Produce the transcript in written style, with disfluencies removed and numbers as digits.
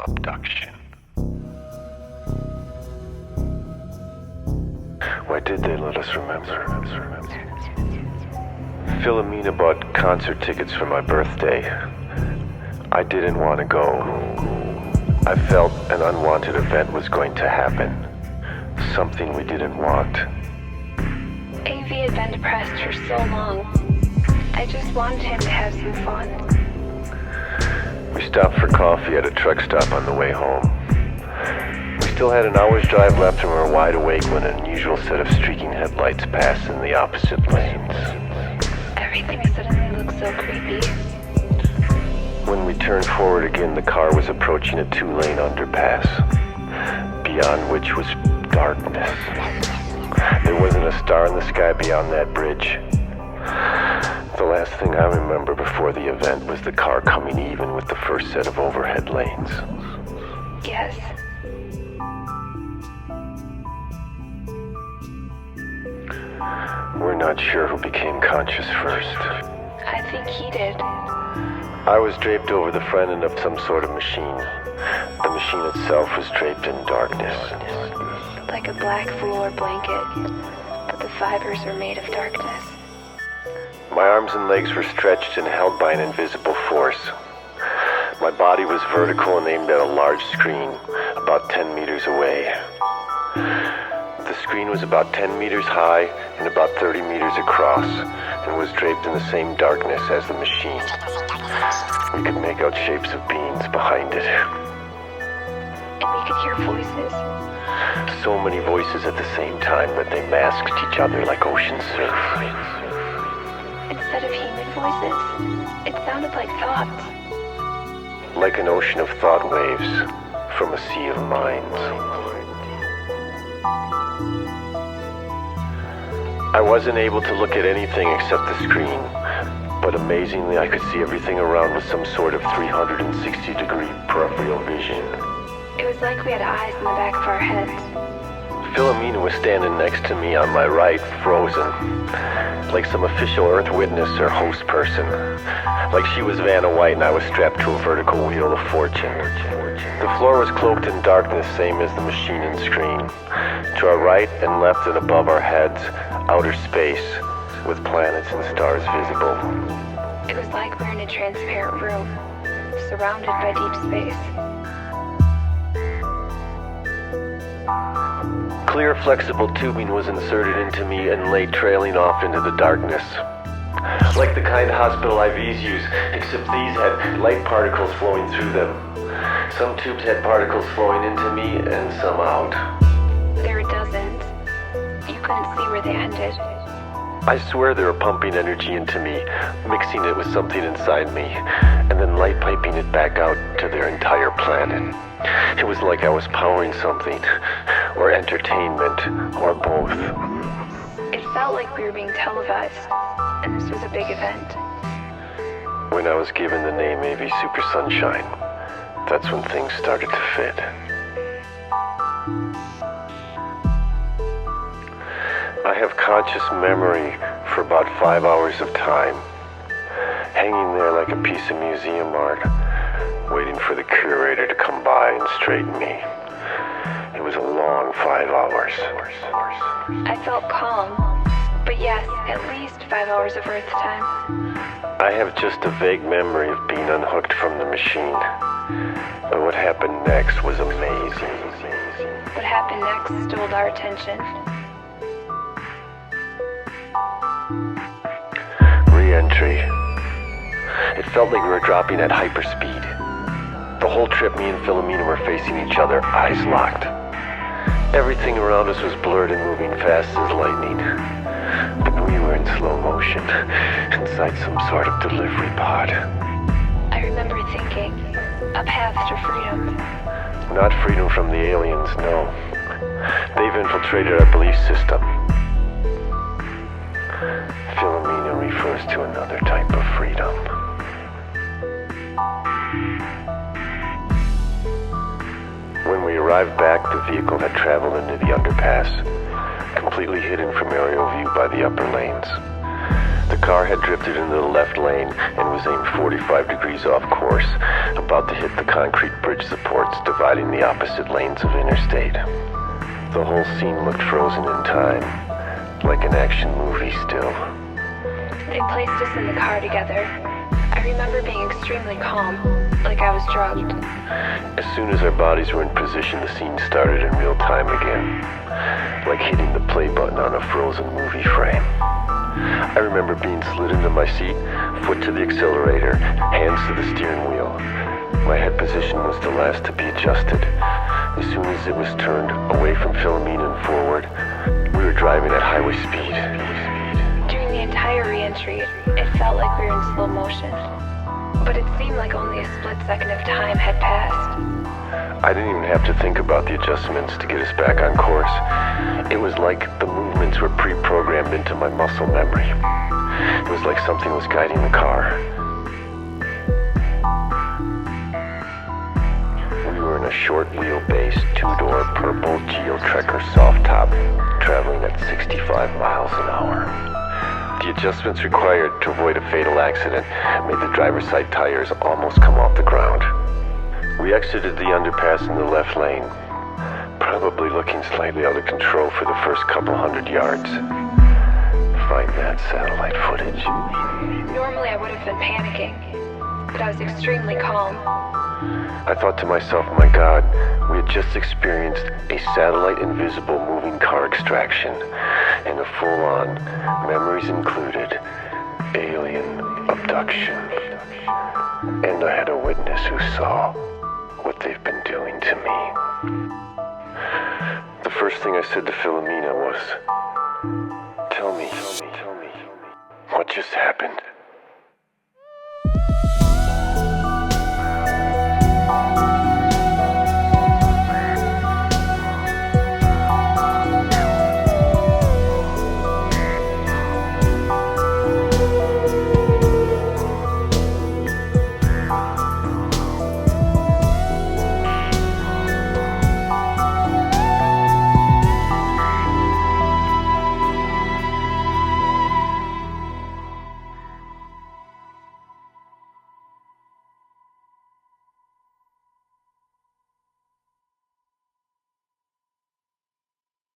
abduction. Why did they let us remember? Philomena bought concert tickets for my birthday. I didn't want to go. I felt an unwanted event was going to happen. Something we didn't want. AV had been depressed for so long. I just wanted him to have some fun. We stopped for coffee at a truck stop on the way home. We still had an hour's drive left and were wide awake when an unusual set of streaking headlights passed in the opposite lanes. Everything suddenly looked so creepy. When we turned forward again, the car was approaching a 2-lane underpass, beyond which was darkness. There wasn't a star in the sky beyond that bridge. The last thing I remember before the event was the car coming even with the first set of overhead lanes. Yes. We're not sure who became conscious first. I think he did. I was draped over the front end of some sort of machine. The machine itself was draped in darkness. Like a black velour blanket, but the fibers were made of darkness. My arms and legs were stretched and held by an invisible force. My body was vertical and aimed at a large screen, about 10 meters away. The screen was about 10 meters high and about 30 meters across, and was draped in the same darkness as the machine. We could make out shapes of beings behind it. And we could hear voices. So many voices at the same time that they masked each other like ocean surf. Instead of human voices, it sounded like thoughts. Like an ocean of thought waves from a sea of minds. I wasn't able to look at anything except the screen, but amazingly I could see everything around with some sort of 360-degree peripheral vision. It was like we had eyes in the back of our heads. Philomena was standing next to me on my right, frozen, like some official Earth witness or host person. Like she was Vanna White and I was strapped to a vertical wheel of fortune. The floor was cloaked in darkness, same as the machine and screen. To our right and left and above our heads, outer space, with planets and stars visible. It was like we were in a transparent room, surrounded by deep space. Clear, flexible tubing was inserted into me and lay trailing off into the darkness. Like the kind hospital IVs use, except these had light particles flowing through them. Some tubes had particles flowing into me and some out. There were dozens. You couldn't see where they ended. I swear they were pumping energy into me, mixing it with something inside me, and then light piping it back out to their entire planet. It was like I was powering something, or entertainment, or both. It felt like we were being televised, and this was a big event. When I was given the name AV Super Sunshine, that's when things started to fit. I have conscious memory for about 5 hours of time, hanging there like a piece of museum art, waiting for the curator to come by and straighten me. It was a long 5 hours. I felt calm, but yes, at least 5 hours of Earth time. I have just a vague memory of being unhooked from the machine, but what happened next was amazing. What happened next stole our attention. Re-entry. It felt like we were dropping at hyperspeed. The whole trip, me and Philomena were facing each other, eyes locked. Everything around us was blurred and moving fast as lightning. But we were in slow motion, inside some sort of delivery pod. I remember thinking, a path to freedom. Not freedom from the aliens, no. They've infiltrated our belief system. Philomena refers to another type of freedom. When we arrived back, the vehicle had traveled into the underpass, completely hidden from aerial view by the upper lanes. The car had drifted into the left lane and was aimed 45 degrees off course, about about to hit the concrete bridge supports dividing the opposite lanes of interstate. The whole scene looked frozen in time, like an action movie still. They placed us in the car together. I remember being extremely calm, like I was drugged. As soon as our bodies were in position, the scene started in real time again, like hitting the play button on a frozen movie frame. I remember being slid into my seat, foot to the accelerator, hands to the steering wheel. My head position was the last to be adjusted. As soon as it was turned away from Philomena and forward, we were driving at highway speed. During the entire re-entry, it felt like we were in slow motion. But it seemed like only a split second of time had passed. I didn't even have to think about the adjustments to get us back on course. It was like the movements were pre-programmed into my muscle memory. It was like something was guiding the car. We were in a short wheelbase, two-door purple Geo-Trekker soft top, traveling at 65 miles an hour. The adjustments required to avoid a fatal accident made the driver's side tires almost come off the ground. We exited the underpass in the left lane, probably looking slightly out of control for the first couple hundred yards. Find that satellite footage. Normally I would have been panicking, but I was extremely calm. I thought to myself, my God, we had just experienced a satellite invisible moving car extraction and a full-on, memories included, alien abduction. And I had a witness who saw what they've been doing to me. The first thing I said to Philomena was, tell me, what just happened?